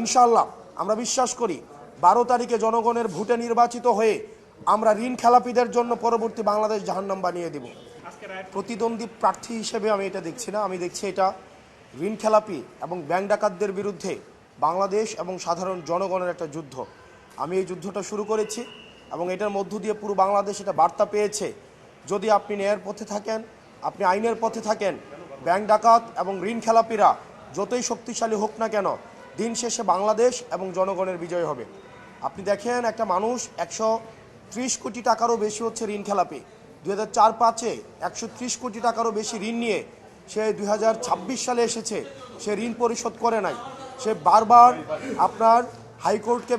ইনশাআল্লাহ আমরা বিশ্বাস করি 12 তারিখে জনগণের ভোটে নির্বাচিত হয়ে আমরা ঋণ খেলাপিদের জন্য পরবর্তী বাংলাদেশ জাহান্নাম বানিয়ে দেব। প্রতিদ্বন্দ্বী প্রার্থী হিসেবে আমি এটা দেখছি না, আমি দেখছি এটা ঋণ খেলাপি এবং ব্যাংক ডাকাতদের বিরুদ্ধে বাংলাদেশ এবং সাধারণ জনগণের একটা যুদ্ধ। আমি এই যুদ্ধটা শুরু করেছি এবং এটার মধ্য দিয়ে পুরো বাংলাদেশ এটা বার্তা পেয়েছে, যদি আপনি ন্যায়ের পথে থাকেন, আপনি আইনের পথে থাকেন, ব্যাংক ডাকাত এবং ঋণ খেলাপিরা যতই শক্তিশালী হোক না কেন, দিন শেষে বাংলাদেশ এবং জনগণের বিজয় হবে। আপনি দেখেন একটা মানুষ 130 কোটি টাকারও বেশি হচ্ছে ঋণ খেলাপি। 2004-05-এ 130 কোটি টাকারও বেশি ঋণ নিয়ে সে 2026 সালে এসেছে, সে ঋণ পরিশোধ করে নাই। সে বারবার আপনার হাইকোর্টকে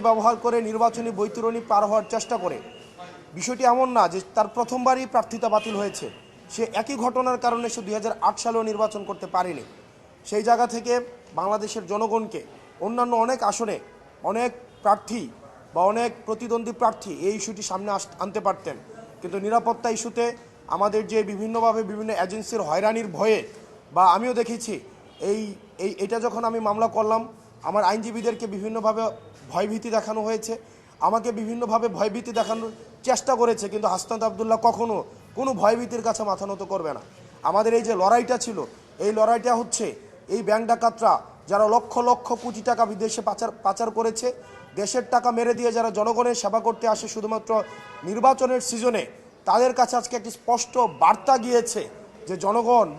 ব্যবহার করে নির্বাচনী বৈতরণী পার হওয়ার চেষ্টা করে। বিষয়টি এমন না যে তার প্রথমবারই প্রার্থিতা বাতিল হয়েছে, সে একই ঘটনার কারণে সে 2008 সালেও নির্বাচন করতে পারেনি। সেই জায়গা থেকে বাংলাদেশের জনগণকে অন্যান্য অনেক আসনে অনেক প্রার্থী বা অনেক প্রতিদ্বন্দ্বী প্রার্থী এই ইস্যুটি সামনে আনতে পারতেন, কিন্তু নিরাপত্তা ইস্যুতে আমাদের যে বিভিন্নভাবে বিভিন্ন এজেন্সির হয়রানির ভয়ে, বা আমিও দেখেছি এটা যখন আমি মামলা করলাম আমার আইনজীবীদেরকে বিভিন্নভাবে ভয়ভীতি দেখানো হয়েছে, আমাকে বিভিন্নভাবে ভয়ভীতি দেখানোর চেষ্টা করেছে, কিন্তু হাসনাত আবদুল্লাহ কখনো কোনো ভয়ভীতির কাছে মাথা নত করবে না। আমাদের এই যে লড়াইটা ছিল, এই লড়াইটা হচ্ছে এই ব্যাংক ডাকাতরা যারা লক্ষ লক্ষ কোটি টাকা বিদেশে পাচার করেছে, দেশের টাকা মেরে দিয়ে যারা জনগণের সেবা করতে আসে শুধুমাত্র নির্বাচনের সিজনে, তাদের কাছে আজকে একটি স্পষ্ট বার্তা গিয়েছে যে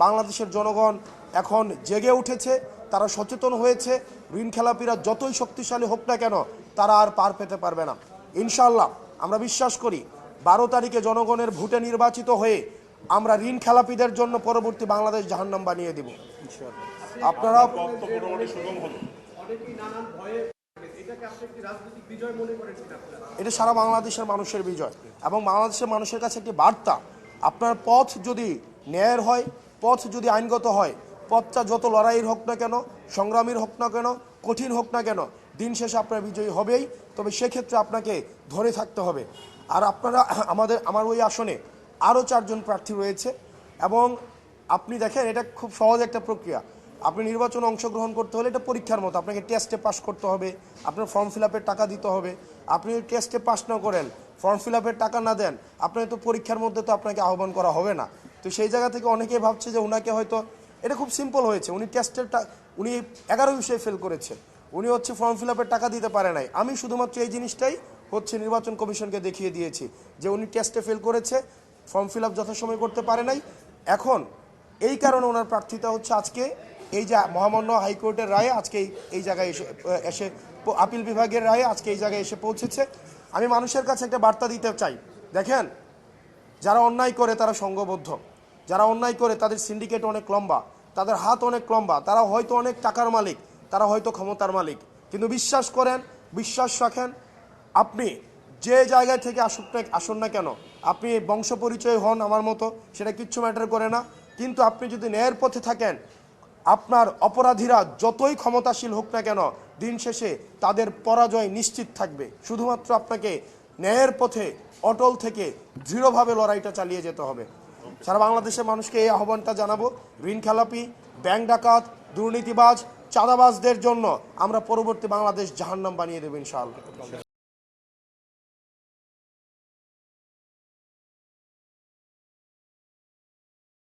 বাংলাদেশের জনগণ এখন জেগে উঠেছে, তারা সচেতন হয়েছে। ঋণ খেলাপিরা যতই শক্তিশালী হোক না কেন, তারা আর পার পেতে পারবে না। ইনশাআল্লাহ আমরা বিশ্বাস করি 12 তারিখে জনগণের ভোটে নির্বাচিত হয়ে আমরা ঋণ খেলাপিদের জন্য পরবর্তী বাংলাদেশ জাহান্নাম বানিয়ে দেব। আপনারা এটা সারা বাংলাদেশের মানুষের বিজয় এবং বাংলাদেশের মানুষের কাছে একটি বার্তা, আপনার পথ যদি ন্যায়ের হয়, পথ যদি আইনগত হয়, পথটা যত লড়াইয়ের হোক না কেন, সংগ্রামীর হোক না কেন, কঠিন হোক না কেন, দিন শেষে আপনার বিজয়ী হবেই। তবে সেক্ষেত্রে আপনাকে ধরে থাকতে হবে। আর আপনারা আমার ওই আসনে আরও 4 জন প্রার্থী রয়েছে এবং আপনি দেখেন এটা খুব সহজ একটা প্রক্রিয়া। আপনি নির্বাচনে অংশগ্রহণ করতে হলে এটা পরীক্ষার মতো, আপনাকে টেস্টে পাস করতে হবে, আপনার ফর্ম ফিল আপের টাকা দিতে হবে। আপনি যদি টেস্টে পাস না করেন, ফর্ম ফিল আপের টাকা না দেন, আপনাকে তো পরীক্ষার মধ্যে তো আপনাকে আহ্বান করা হবে না। তো সেই জায়গা থেকে অনেকেই ভাবছে যে ওনাকে হয়তো এটা খুব সিম্পল হয়েছে, উনি 11 বিষয়ে ফেল করেছে, উনি হচ্ছে ফর্ম ফিল আপের টাকা দিতে পারে নাই। আমি শুধুমাত্র এই জিনিসটাই হচ্ছে নির্বাচন কমিশনকে দেখিয়ে দিয়েছি যে উনি টেস্টে ফেল করেছে, ফর্ম ফিল আপ যথাসময় করতে পারে নাই। এখন এই কারণে ওনার প্রার্থিতা হচ্ছে আজকে এই যে মহামান্য হাইকোর্টের রায়ে আজকে এই জায়গায় এসে আপিল বিভাগের রায়ে আজকে এই জায়গায় এসে পৌঁছেছে। আমি মানুষের কাছে একটা বার্তা দিতে চাই, দেখেন যারা অন্যায় করে তারা সংঘবদ্ধ, যারা অন্যায় করে তাদের সিন্ডিকেট অনেক লম্বা, তাদের হাত অনেক লম্বা, তারা হয়তো অনেক টাকার মালিক, তারা হয়তো ক্ষমতার মালিক, কিন্তু বিশ্বাস রাখেন, আপনি যে জায়গায় থেকে আসুন না কেন, আপনি বংশ পরিচয় হন আমার মতো, সেটা কিচ্ছু ম্যাটার করে না, কিন্তু আপনি যদি ন্যায়ের পথে থাকেন, আপনার অপরাধীরা যতই ক্ষমতাশীল হোক না কেন, দিন শেষে তাদের পরাজয় নিশ্চিত থাকবে। শুধুমাত্র আপনাকে ন্যায়ের পথে অটল থেকে দৃঢ়ভাবে লড়াইটা চালিয়ে যেতে হবে। সারা বাংলাদেশের মানুষকে এই আহ্বানটা জানাবো, ঋণ খেলাপি, ব্যাংক ডাকাত, দুর্নীতিবাজ, চাঁদাবাজদের জন্য আমরা পরবর্তী বাংলাদেশ জাহান্নাম বানিয়ে দেব ইনশাআল্লাহ।